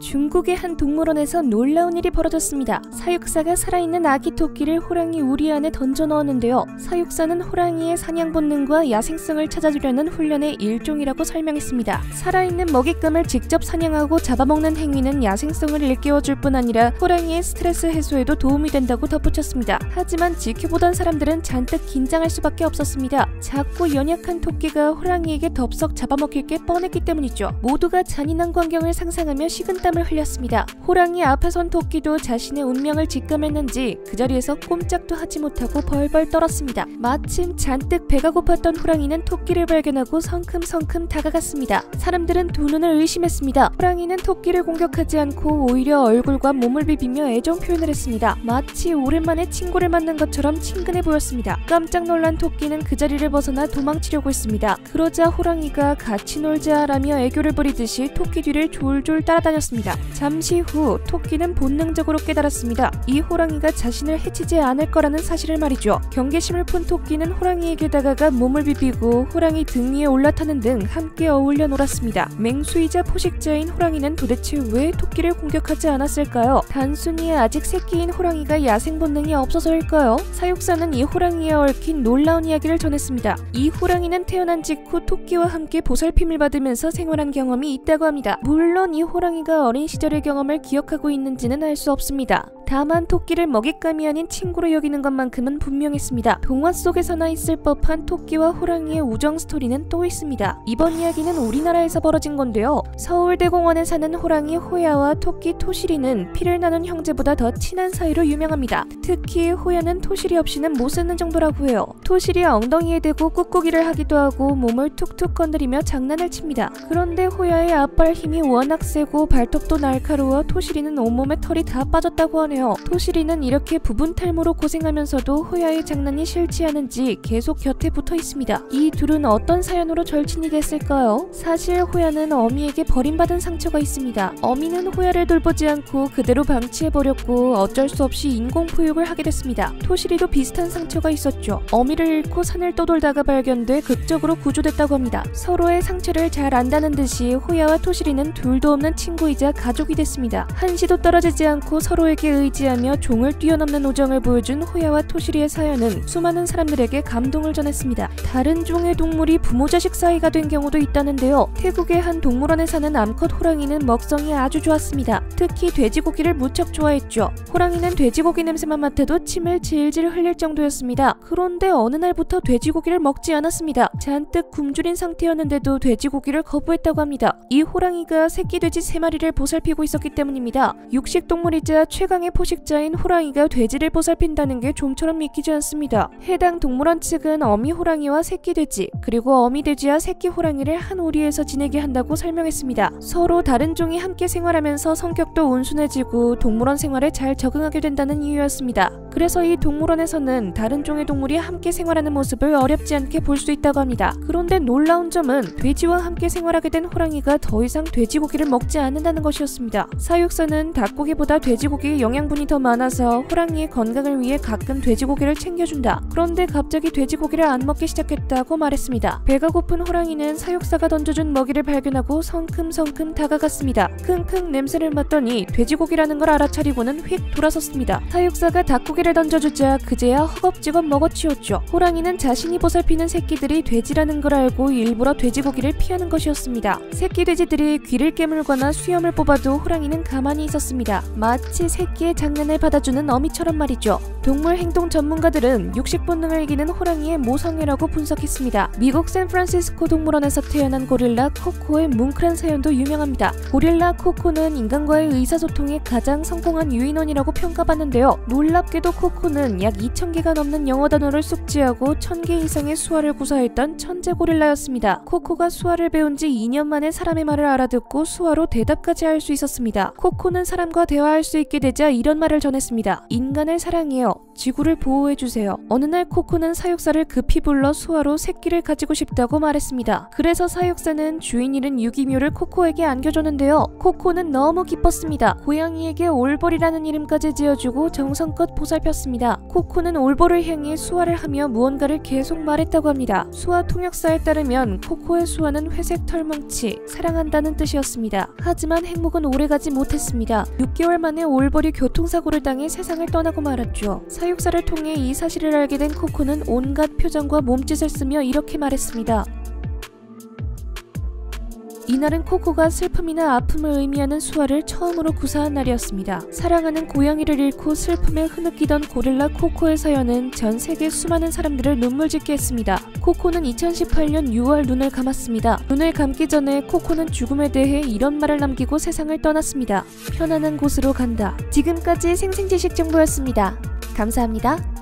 중국의 한 동물원에서 놀라운 일이 벌어졌습니다. 사육사가 살아있는 아기 토끼를 호랑이 우리 안에 던져 넣었는데요. 사육사는 호랑이의 사냥 본능과 야생성을 찾아주려는 훈련의 일종이라고 설명했습니다. 살아있는 먹잇감을 직접 사냥하고 잡아먹는 행위는 야생성을 일깨워줄 뿐 아니라 호랑이의 스트레스 해소에도 도움이 된다고 덧붙였습니다. 하지만 지켜보던 사람들은 잔뜩 긴장할 수밖에 없었습니다. 작고 연약한 토끼가 호랑이에게 덥석 잡아먹힐 게 뻔했기 때문이죠. 모두가 잔인한 광경을 상상하며 식은땀을 흘렸습니다. 호랑이 앞에 선 토끼도 자신의 운명을 직감했는지 그 자리에서 꼼짝도 하지 못하고 벌벌 떨었습니다. 마침 잔뜩 배가 고팠던 호랑이는 토끼를 발견하고 성큼성큼 다가갔습니다. 사람들은 두 눈을 의심했습니다. 호랑이는 토끼를 공격하지 않고 오히려 얼굴과 몸을 비비며 애정 표현을 했습니다. 마치 오랜만에 친구를 만난 것처럼 친근해 보였습니다. 깜짝 놀란 토끼는 그 자리를 벗어나 도망치려고 했습니다. 그러자 호랑이가 같이 놀자라며 애교를 부리듯이 토끼 뒤를 졸졸 따라다녔습니다. 잠시 후 토끼는 본능적으로 깨달았습니다. 이 호랑이가 자신을 해치지 않을 거라는 사실을 말이죠. 경계심을 푼 토끼는 호랑이에게 다가가 몸을 비비고 호랑이 등 위에 올라타는 등 함께 어울려 놀았습니다. 맹수이자 포식자인 호랑이는 도대체 왜 토끼를 공격하지 않았을까요? 단순히 아직 새끼인 호랑이가 야생 본능이 없어서일까요? 사육사는 이 호랑이에 얽힌 놀라운 이야기를 전했습니다. 이 호랑이는 태어난 직후 토끼와 함께 보살핌을 받으면서 생활한 경험이 있다고 합니다. 물론 이 호랑이가 어린 시절의 경험을 기억하고 있는지는 알 수 없습니다. 다만 토끼를 먹잇감이 아닌 친구로 여기는 것만큼은 분명했습니다. 동화 속에서나 있을 법한 토끼와 호랑이의 우정 스토리는 또 있습니다. 이번 이야기는 우리나라에서 벌어진 건데요. 서울대공원에 사는 호랑이 호야와 토끼 토실이는 피를 나눈 형제보다 더 친한 사이로 유명합니다. 특히 호야는 토실이 없이는 못 사는 정도라고 해요. 토실이 엉덩이에 대고 꾹꾹이를 하기도 하고 몸을 툭툭 건드리며 장난을 칩니다. 그런데 호야의 앞발 힘이 워낙 세고 발톱도 날카로워 토실이는 온몸에 털이 다 빠졌다고 하네요. 토실이는 이렇게 부분 탈모로 고생하면서도 호야의 장난이 싫지 않은지 계속 곁에 붙어 있습니다. 이 둘은 어떤 사연으로 절친이 됐을까요? 사실 호야는 어미에게 버림받은 상처가 있습니다. 어미는 호야를 돌보지 않고 그대로 방치해버렸고 어쩔 수 없이 인공포육을 하게 됐습니다. 토실이도 비슷한 상처가 있었죠. 어미를 잃고 산을 떠돌다가 발견돼 극적으로 구조됐다고 합니다. 서로의 상처를 잘 안다는 듯이 호야와 토실이는 둘도 없는 친구이자 가족이 됐습니다. 한시도 떨어지지 않고 서로에게 의지하며 종을 뛰어넘는 우정을 보여준 호야와 토실이의 사연은 수많은 사람들에게 감동을 전했습니다. 다른 종의 동물이 부모 자식 사이가 된 경우도 있다는데요. 태국의 한 동물원에 사는 암컷 호랑이는 먹성이 아주 좋았습니다. 특히 돼지고기를 무척 좋아했죠. 호랑이는 돼지고기 냄새만 맡아도 침을 질질 흘릴 정도였습니다. 그런데 어느 날부터 돼지고기를 먹지 않았습니다. 잔뜩 굶주린 상태였는데도 돼지고기를 거부했다고 합니다. 이 호랑이가 새끼 돼지 3마리를 보살피고 있었기 때문입니다. 육식동물이자 최강의 포식자인 호랑이가 돼지를 보살핀다는 게 좀처럼 믿기지 않습니다. 해당 동물원 측은 어미 호랑이와 새끼 돼지 그리고 어미 돼지와 새끼 호랑이를 한 우리에서 지내게 한다고 설명했습니다. 서로 다른 종이 함께 생활하면서 성격도 온순해지고 동물원 생활에 잘 적응하게 된다는 이유였습니다. 그래서 이 동물원에서는 다른 종의 동물이 함께 생활하는 모습을 어렵지 않게 볼 수 있다고 합니다. 그런데 놀라운 점은 돼지와 함께 생활하게 된 호랑이가 더 이상 돼지고기를 먹지 않는다는 것이었습니다. 사육사는 닭고기보다 돼지고기에 영양분이 더 많아서 호랑이의 건강을 위해 가끔 돼지고기를 챙겨준다. 그런데 갑자기 돼지고기를 안 먹기 시작했다고 말했습니다. 배가 고픈 호랑이는 사육사가 던져준 먹이를 발견하고 성큼성큼 다가갔습니다. 킁킁 냄새를 맡더니 돼지고기라는 걸 알아차리고는 휙 돌아섰습니다. 사육사가 닭고기를 던져주자 그제야 허겁지겁 먹어치웠죠. 호랑이는 자신이 보살피는 새끼들이 돼지라는 걸 알고 일부러 돼지고기를 피하는 것이었습니다. 새끼 돼지들이 귀를 깨물거나 수염을 뽑아도 호랑이는 가만히 있었습니다. 마치 새끼의 장난을 받아주는 어미처럼 말이죠. 동물 행동 전문가들은 육식 본능을 이기는 호랑이의 모성애라고 분석했습니다. 미국 샌프란시스코 동물원에서 태어난 고릴라 코코의 뭉클한 사연도 유명합니다. 고릴라 코코는 인간과의 의사소통에 가장 성공한 유인원이라고 평가받는데요. 놀랍게도 코코는 약 2,000개가 넘는 영어 단어를 숙지하고 1,000개 이상의 수화를 구사했던 천재 고릴라였습니다. 코코가 수화를 배운 지 2년 만에 사람의 말을 알아듣고 수화로 대답까지 할 수 있었습니다. 코코는 사람과 대화할 수 있게 되자 이런 말을 전했습니다. 인간을 사랑해요. 주세요. 지구를 보호해주세요. 어느 날 코코는 사육사를 급히 불러 수아로 새끼를 가지고 싶다고 말했습니다. 그래서 사육사는 주인 잃은 유기묘를 코코에게 안겨줬는데요. 코코는 너무 기뻤습니다. 고양이에게 올벌이라는 이름까지 지어주고 정성껏 보살폈습니다. 코코는 올벌을 향해 수아를 하며 무언가를 계속 말했다고 합니다. 수아 통역사에 따르면 코코의 수아는 회색 털뭉치, 사랑한다는 뜻이었습니다. 하지만 행복은 오래가지 못했습니다. 6개월 만에 올벌이 교통사고를 당해 세상을 떠나고 말았죠. 사육사를 통해 이 사실을 알게 된 코코는 온갖 표정과 몸짓을 쓰며 이렇게 말했습니다. 이날은 코코가 슬픔이나 아픔을 의미하는 수아를 처음으로 구사한 날이었습니다. 사랑하는 고양이를 잃고 슬픔에 흐느끼던 고릴라 코코의 사연은 전 세계 수많은 사람들을 눈물짓게 했습니다. 코코는 2018년 6월 눈을 감았습니다. 눈을 감기 전에 코코는 죽음에 대해 이런 말을 남기고 세상을 떠났습니다. 편안한 곳으로 간다. 지금까지 생생지식 정보였습니다. 감사합니다.